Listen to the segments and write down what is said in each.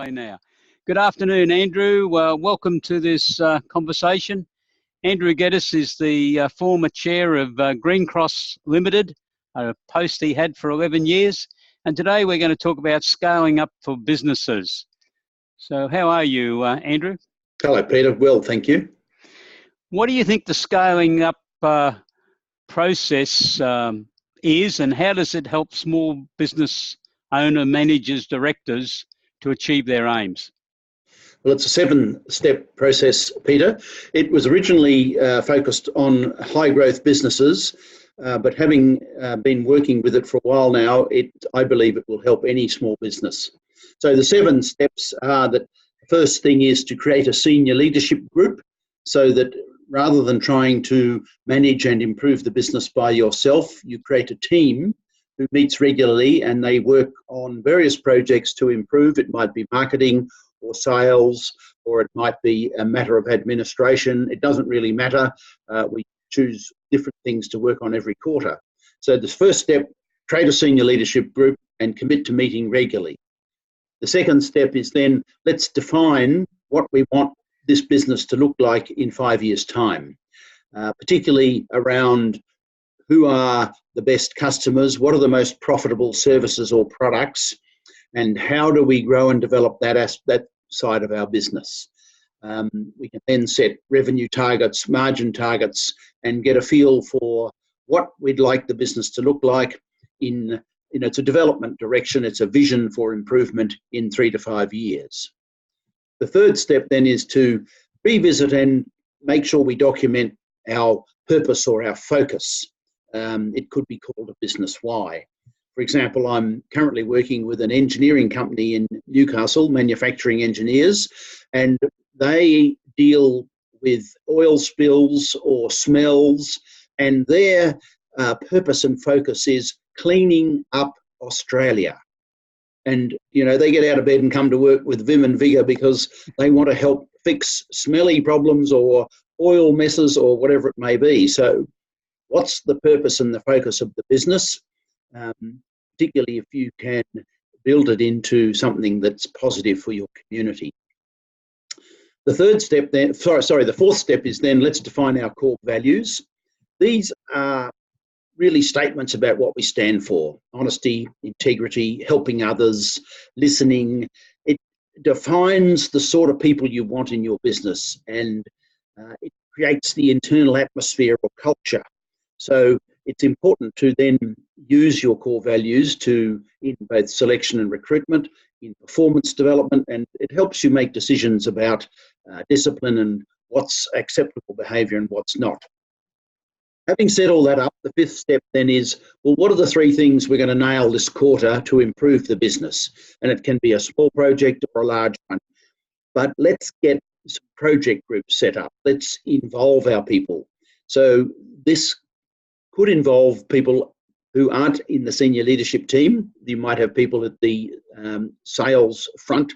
Way now. Good afternoon, Andrew. Welcome to this conversation. Andrew Geddes is the former chair of Green Cross Limited, a post he had for 11 years. And today we're going to talk about scaling up for businesses. So how are you, Andrew? Hello, Peter. Well, thank you. What do you think the scaling up process is, and how does it help small business owner, managers, directors to achieve their aims? Well, it's a 7-step process, Peter. It was originally focused on high-growth businesses, but having been working with it for a while now, I believe it will help any small business. So the 7 steps are that the first thing is to create a senior leadership group so that rather than trying to manage and improve the business by yourself, you create a team who meets regularly and they work on various projects to improve. It might be marketing or sales, or it might be a matter of administration. It doesn't really matter. We choose different things to work on every quarter. So the first step, create a senior leadership group and commit to meeting regularly. The second step is then let's define what we want this business to look like in 5 years' time, particularly around who are the best customers, what are the most profitable services or products, and how do we grow and develop that side of our business. We can then set revenue targets, margin targets, and get a feel for what we'd like the business to look like it's a development direction, it's a vision for improvement in 3 to 5 years. The third step then is to revisit and make sure we document our purpose or our focus. It could be called a business why. For example, I'm currently working with an engineering company in Newcastle, manufacturing engineers, and they deal with oil spills or smells, and their purpose and focus is cleaning up Australia. And, they get out of bed and come to work with vim and vigour because they want to help fix smelly problems or oil messes or whatever it may be. So what's the purpose and the focus of the business, particularly if you can build it into something that's positive for your community. The fourth step is then let's define our core values. These are really statements about what we stand for: honesty, integrity, helping others, listening. It defines the sort of people you want in your business, and it creates the internal atmosphere or culture. So it's important to then use your core values in both selection and recruitment, in performance development, and it helps you make decisions about discipline and what's acceptable behaviour and what's not. Having set all that up, the fifth step then is, well, what are the 3 things we're going to nail this quarter to improve the business? And it can be a small project or a large one. But let's get some project groups set up. Let's involve our people. So this could involve people who aren't in the senior leadership team. You might have people at the sales front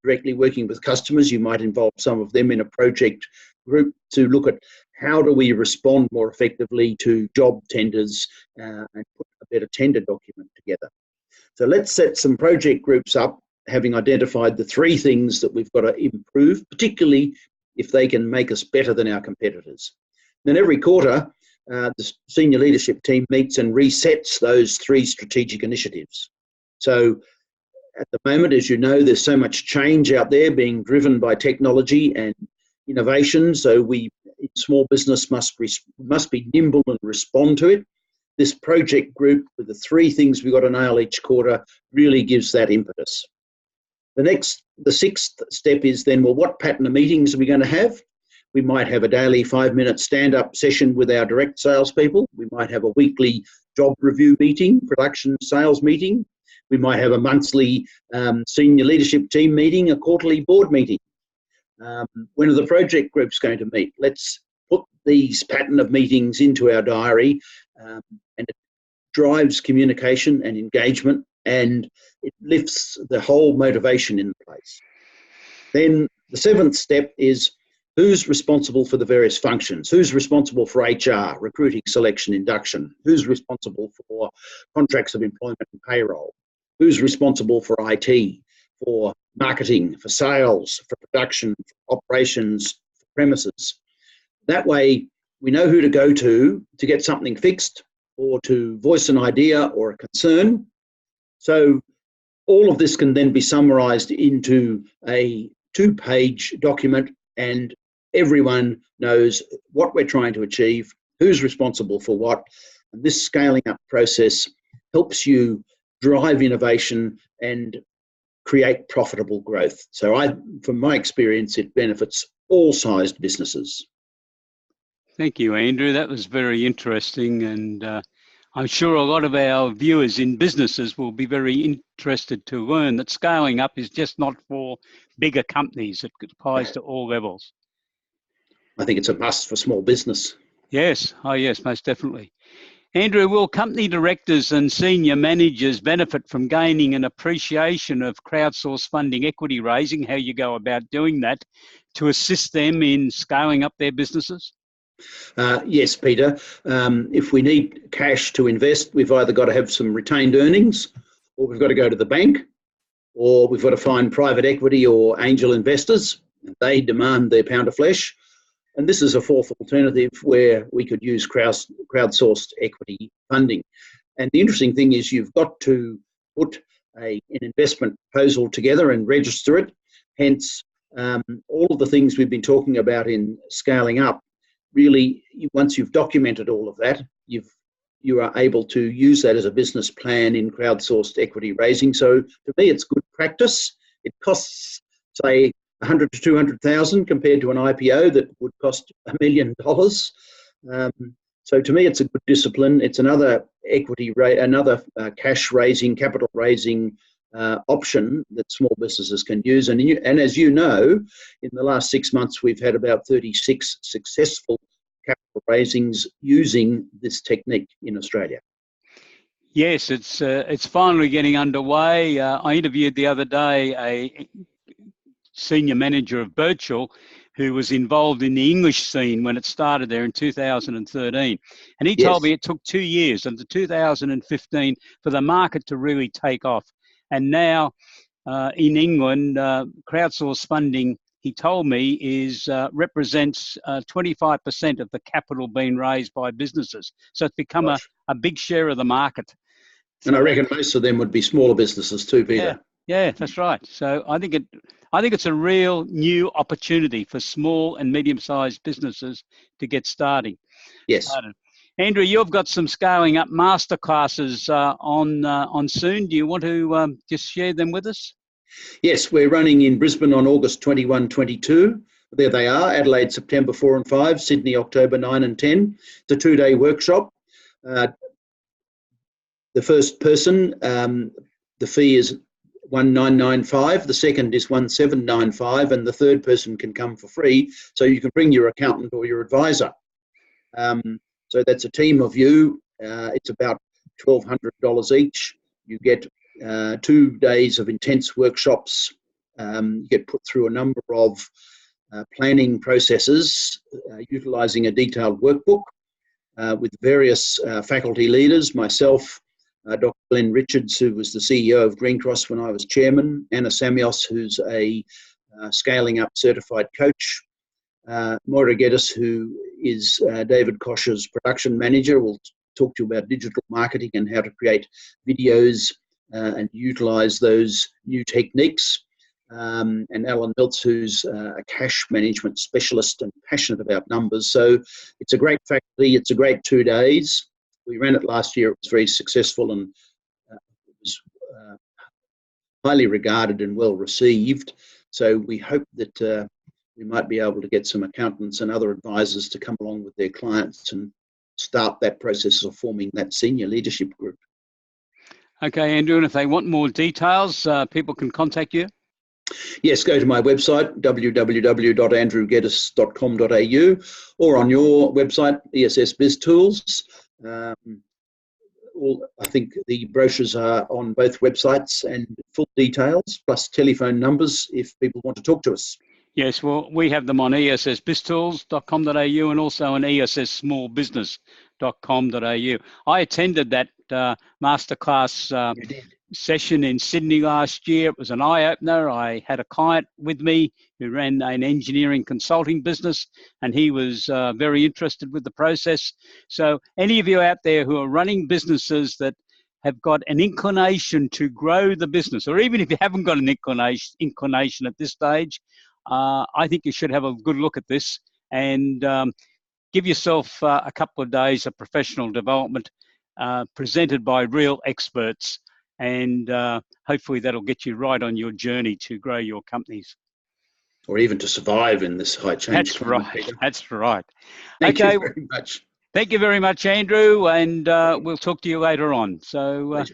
directly working with customers. You might involve some of them in a project group to look at how do we respond more effectively to job tenders and put a better tender document together. So let's set some project groups up, having identified the 3 things that we've got to improve, particularly if they can make us better than our competitors. Then every quarter, the senior leadership team meets and resets those 3 strategic initiatives. So at the moment, as you know, there's so much change out there being driven by technology and innovation. So we, in small business, must be nimble and respond to it. This project group with the 3 things we've got to nail each quarter really gives that impetus. The 6th step is then, well, what pattern of meetings are we going to have? We might have a daily 5-minute stand-up session with our direct salespeople. We might have a weekly job review meeting, production sales meeting. We might have a monthly senior leadership team meeting, a quarterly board meeting. When are the project groups going to meet? Let's put these pattern of meetings into our diary, and it drives communication and engagement, and it lifts the whole motivation in place. Then the 7th step is who's responsible for the various functions? Who's responsible for HR, recruiting, selection, induction? Who's responsible for contracts of employment and payroll? Who's responsible for IT, for marketing, for sales, for production, for operations, for premises. That way, we know who to go to get something fixed or to voice an idea or a concern. So all of this can then be summarized into a 2-page document, and everyone knows what we're trying to achieve, who's responsible for what. And this scaling up process helps you drive innovation and create profitable growth. So from my experience, it benefits all sized businesses. Thank you, Andrew. That was very interesting, and I'm sure a lot of our viewers in businesses will be very interested to learn that scaling up is just not for bigger companies. It applies to all levels. I think it's a must for small business. Yes. Oh, yes, most definitely. Andrew, will company directors and senior managers benefit from gaining an appreciation of crowdsourced funding equity raising, how you go about doing that, to assist them in scaling up their businesses? Yes, Peter. If we need cash to invest, we've either got to have some retained earnings, or we've got to go to the bank, or we've got to find private equity or angel investors. They demand their pound of flesh. And this is a fourth alternative where we could use crowdsourced equity funding. And the interesting thing is you've got to put an investment proposal together and register it. Hence, all of the things we've been talking about in scaling up, really, once you've documented all of that, you are able to use that as a business plan in crowdsourced equity raising. So to me, it's good practice. It costs, say, 100 to 200,000 compared to an IPO that would cost $1 million. So to me, it's a good discipline. It's another cash raising, capital raising option that small businesses can use. And as you know, in the last 6 months, we've had about 36 successful capital raisings using this technique in Australia. Yes, it's finally getting underway. I interviewed the other day a senior manager of Birchall who was involved in the English scene when it started there in 2013. And he told me it took 2 years, until 2015, for the market to really take off. And now in England, crowdsourced funding, he told me, represents 25% of the capital being raised by businesses. So it's become a big share of the market. And I reckon most of them would be smaller businesses too, Peter. Yeah, that's right. So I think it's a real new opportunity for small and medium-sized businesses to get started. Yes. Andrew, you've got some scaling up masterclasses on soon. Do you want to just share them with us? Yes, we're running in Brisbane on August 21, 22. There they are, Adelaide, September 4 and 5, Sydney, October 9 and 10. It's a 2-day workshop. The first person, the fee is $1,995, the second is $1,795, and the third person can come for free. So you can bring your accountant or your advisor. So that's a team of you. It's about $1,200 each. You get 2 days of intense workshops. You get put through a number of planning processes, utilising a detailed workbook with various faculty leaders, myself, Dr. Glenn Richards, who was the CEO of Green Cross when I was chairman, Anna Samios, who's a scaling up certified coach, Andrew Geddes, who is David Kosh's production manager, will talk to you about digital marketing and how to create videos and utilise those new techniques. And Alan Miltz, who's a cash management specialist and passionate about numbers. So it's a great faculty. It's a great 2 days. We ran it last year. It was very successful and it was highly regarded and well received. So we hope that we might be able to get some accountants and other advisors to come along with their clients and start that process of forming that senior leadership group. Okay, Andrew, and if they want more details, people can contact you? Yes, go to my website, www.andrewgeddes.com.au, or on your website, ESS BIZTOOLS. I think the brochures are on both websites and full details, plus telephone numbers if people want to talk to us. Yes, well, we have them on essbiztools.com.au and also on esssmallbusiness.com.au. I attended that masterclass session in Sydney last year. It was an eye-opener. I had a client with me who ran an engineering consulting business, and he was very interested with the process. So any of you out there who are running businesses that have got an inclination to grow the business, or even if you haven't got an inclination at this stage, I think you should have a good look at this and give yourself a couple of days of professional development presented by real experts. And hopefully that'll get you right on your journey to grow your companies. Or even to survive in this high change. That's right. Peter. That's right. Thank you very much. Thank you very much, Andrew, and we'll talk to you later on. So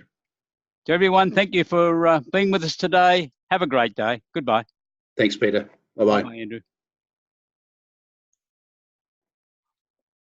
to everyone, thank you for being with us today. Have a great day. Goodbye. Thanks, Peter. Bye-bye. Bye, Andrew.